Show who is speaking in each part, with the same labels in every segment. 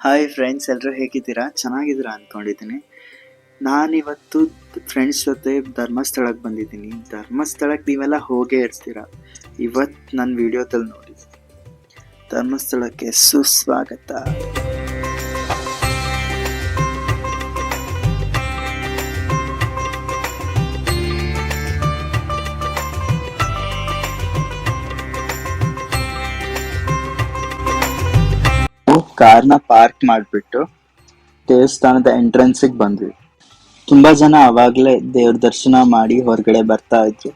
Speaker 1: Hi friends, ಎಲ್ಲರೂ ಹೇಗಿದ್ದೀರಾ? ಚೆನ್ನಾಗಿದ್ದೀರಾ ಅಂದ್ಕೊಂಡಿದ್ದೀನಿ. ನಾನಿವತ್ತು ಫ್ರೆಂಡ್ಸ್ ಜೊತೆ ಧರ್ಮಸ್ಥಳಕ್ಕೆ ಬಂದಿದ್ದೀನಿ. ಧರ್ಮಸ್ಥಳಕ್ಕೆ ನೀವೆಲ್ಲ ಹೋಗೇ ಇರ್ತೀರ. ಇವತ್ತು ನನ್ನ ವಿಡಿಯೋದಲ್ಲಿ ನೋಡಿ. ಧರ್ಮಸ್ಥಳಕ್ಕೆ ಸುಸ್ವಾಗತ. ಕಾರ್ನ ಪಾರ್ಕ್ ಮಾಡಿಬಿಟ್ಟು ದೇವಸ್ಥಾನದ ಎಂಟ್ರೆನ್ಸಿಗೆ ಬಂದ್ವಿ. ತುಂಬಾ ಜನ ಅವಾಗಲೇ ದೇವ್ರ ದರ್ಶನ ಮಾಡಿ ಹೊರಗಡೆ ಬರ್ತಾ ಇದ್ರು.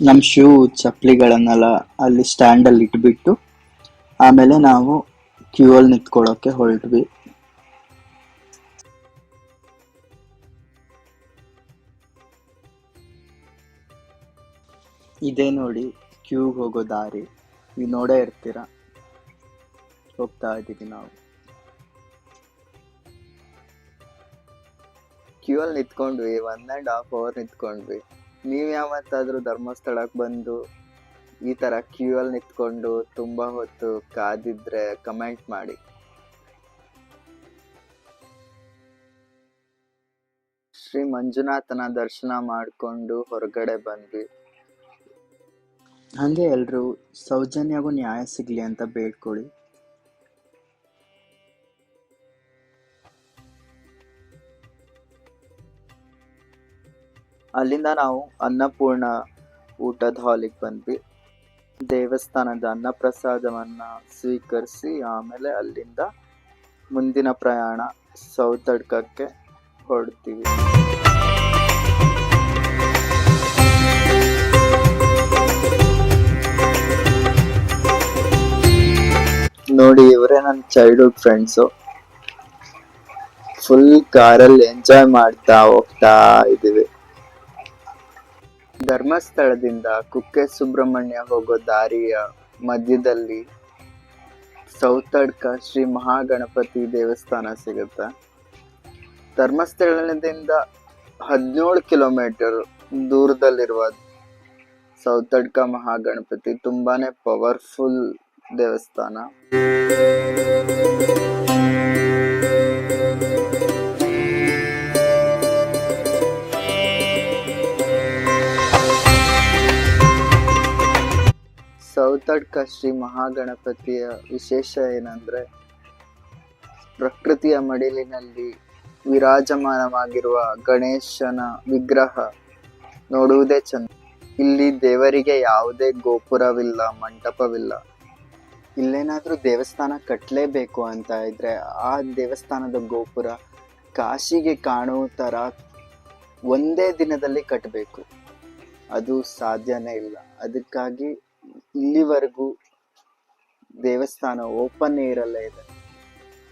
Speaker 1: ನಮ್ಮ ಶೂ ಚಪ್ಪಲಿಗಳನ್ನೆಲ್ಲ ಅಲ್ಲಿ ಸ್ಟ್ಯಾಂಡಲ್ಲಿ ಇಟ್ಬಿಟ್ಟು ಆಮೇಲೆ ನಾವು ಕ್ಯೂ ಅಲ್ಲಿ ನಿಂತ್ಕೊಳ್ಳೋಕೆ ಹೊರಟ್ವಿ. ಇದೇ ನೋಡಿ ಕ್ಯೂಗೆ ಹೋಗೋ ದಾರಿ. ನೀವು ನೋಡೇ ಇರ್ತೀರ. ಹೋಗ್ತಾ ಇದ್ದೀವಿ ನಾವು. ಕ್ಯೂ ಅಲ್ಲಿ ನಿಂತ್ಕೊಂಡ್ವಿ. 1.5 hour ನಿಂತ್ಕೊಂಡ್ವಿ. ನೀವು ಯಾವತ್ತಾದ್ರೂ ಧರ್ಮಸ್ಥಳಕ್ಕೆ ಬಂದು ಈ ತರ ಕ್ಯೂ ಅಲ್ಲಿ ನಿಂತ್ಕೊಂಡು ತುಂಬಾ ಹೊತ್ತು ಕಾದಿದ್ರೆ ಕಮೆಂಟ್ ಮಾಡಿ. ಶ್ರೀ ಮಂಜುನಾಥನ ದರ್ಶನ ಮಾಡ್ಕೊಂಡು ಹೊರಗಡೆ ಬಂದ್ವಿ. ಹಂಗೆ ಎಲ್ರು ಸೌಜನ್ಯಗೂ ನ್ಯಾಯ ಸಿಗ್ಲಿ ಅಂತ ಬೇಡ್ಕೊಳ್ಳಿ. ಅಲ್ಲಿಂದ ನಾವು ಅನ್ನಪೂರ್ಣ ಊಟದ ಹಾಲಿಗೆ ಬಂದ್ವಿ. ದೇವಸ್ಥಾನದ ಅನ್ನಪ್ರಸಾದವನ್ನ ಸ್ವೀಕರಿಸಿ ಆಮೇಲೆ ಅಲ್ಲಿಂದ ಮುಂದಿನ ಪ್ರಯಾಣ ಸೌತಡ್ಕಕ್ಕೆ ಹೊರಡ್ತೀವಿ. ನೋಡಿ, ಇವರೇ ನನ್ನ ಚೈಲ್ಡ್ಹುಡ್ ಫ್ರೆಂಡ್ಸು. ಫುಲ್ ಕಾರಲ್ಲಿ ಎಂಜಾಯ್ ಮಾಡ್ತಾ ಹೋಗ್ತಾ ಇದೀವಿ. ಧರ್ಮಸ್ಥಳದಿಂದ ಕುಕ್ಕೆ ಸುಬ್ರಹ್ಮಣ್ಯ ಹೋಗೋ ದಾರಿಯ ಮಧ್ಯದಲ್ಲಿ ಸೌತಡ್ಕ ಶ್ರೀ ಮಹಾಗಣಪತಿ ದೇವಸ್ಥಾನ ಸಿಗುತ್ತೆ. ಧರ್ಮಸ್ಥಳದಿಂದ 17 ಕಿಲೋಮೀಟರ್ ದೂರದಲ್ಲಿರುವ ಸೌತಡ್ಕ ಮಹಾಗಣಪತಿ ತುಂಬಾನೇ ಪವರ್ಫುಲ್ ದೇವಸ್ಥಾನ. ಸೌತಡ್ಕ ಶ್ರೀ ಮಹಾಗಣಪತಿಯ ವಿಶೇಷ ಏನಂದ್ರೆ, ಪ್ರಕೃತಿಯ ಮಡಿಲಿನಲ್ಲಿ ವಿರಾಜಮಾನವಾಗಿರುವ ಗಣೇಶನ ವಿಗ್ರಹ ನೋಡುವುದೇ ಚಂದ. ಇಲ್ಲಿ ದೇವರಿಗೆ ಯಾವುದೇ ಗೋಪುರವಿಲ್ಲ, ಮಂಟಪವಿಲ್ಲ. ಇಲ್ಲೇನಾದ್ರೂ ದೇವಸ್ಥಾನ ಕಟ್ಟಲೇಬೇಕು ಅಂತ ಇದ್ರೆ ಆ ದೇವಸ್ಥಾನದ ಗೋಪುರ ಕಾಶಿಗೆ ಕಾಣುವ ತರ ಒಂದೇ ದಿನದಲ್ಲಿ ಕಟ್ಟಬೇಕು. ಅದು ಸಾಧ್ಯನೇ ಇಲ್ಲ. ಅದಕ್ಕಾಗಿ ಇಲ್ಲಿವರೆಗೂ ದೇವಸ್ಥಾನ ಓಪನ್ ಏರಲ್ಲೇ ಇದೆ.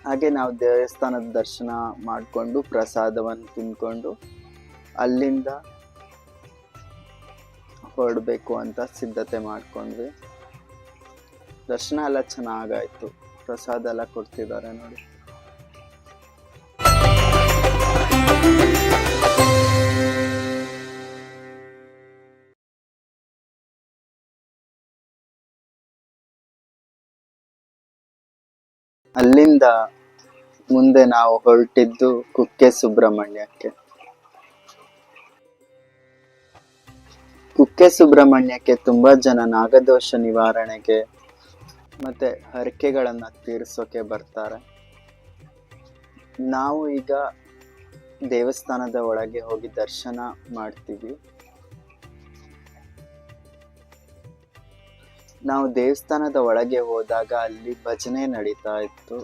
Speaker 1: ಹಾಗೆ ನಾವು ದೇವಸ್ಥಾನದ ದರ್ಶನ ಮಾಡಿಕೊಂಡು ಪ್ರಸಾದವನ್ನು ತಿನ್ಕೊಂಡು ಅಲ್ಲಿಂದ ಹೊರಡಬೇಕು ಅಂತ ಸಿದ್ಧತೆ ಮಾಡ್ಕೊಂಡ್ವಿ. ದರ್ಶನ ಎಲ್ಲ ಚೆನ್ನಾಗಾಯ್ತು. ಪ್ರಸಾದ ಎಲ್ಲ ಕೊಡ್ತಿದ್ದಾರೆ ನೋಡಿ. ಅಲ್ಲಿಂದ ಮುಂದೆ ನಾವು ಹೊರಟಿದ್ದು ಕುಕ್ಕೆ ಸುಬ್ರಹ್ಮಣ್ಯಕ್ಕೆ. ಕುಕ್ಕೆ ಸುಬ್ರಹ್ಮಣ್ಯಕ್ಕೆ ತುಂಬಾ ಜನ ನಾಗದೋಷ ನಿವಾರಣೆಗೆ ಮತ್ತೆ ಹರಕೆಗಳನ್ನ ತೀರಿಸೋಕೆ ಬರ್ತಾರೆ. ನಾವು ಈಗ ದೇವಸ್ಥಾನದ ಒಳಗೆ ಹೋಗಿ ದರ್ಶನ ಮಾಡ್ತೀವಿ. ನಾವು ದೇವಸ್ಥಾನದ ಒಳಗೆ ಹೋದಾಗ ಅಲ್ಲಿ ಭಜನೆ ನಡೀತಾ ಇತ್ತು.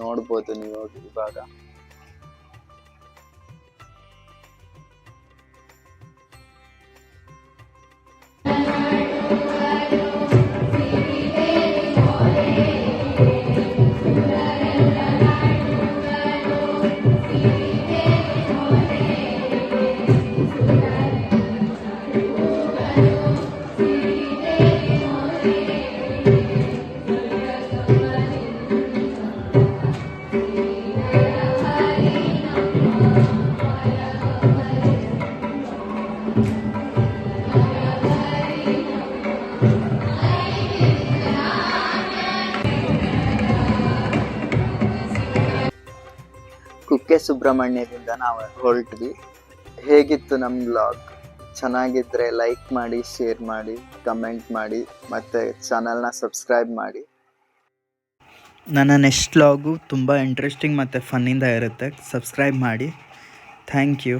Speaker 1: ನೋಡ್ಬೋದು ನೀವು ಇವಾಗ. ಕುಕ್ಕೆ ಸುಬ್ರಹ್ಮಣ್ಯದಿಂದ ನಾವು ಹೊರಟ್ವಿ. ಹೇಗಿತ್ತು ನಮ್ಮ ಬ್ಲಾಗ್? ಚೆನ್ನಾಗಿದ್ದರೆ ಲೈಕ್ ಮಾಡಿ, ಶೇರ್ ಮಾಡಿ, ಕಮೆಂಟ್ ಮಾಡಿ, ಮತ್ತು ಚಾನಲ್ನ ಸಬ್ಸ್ಕ್ರೈಬ್ ಮಾಡಿ. ನನ್ನ ನೆಕ್ಸ್ಟ್ ವ್ಲಾಗು ತುಂಬ ಇಂಟ್ರೆಸ್ಟಿಂಗ್ ಮತ್ತು ಫನ್ನಿಂದ ಇರುತ್ತೆ. ಸಬ್ಸ್ಕ್ರೈಬ್ ಮಾಡಿ. Thank you.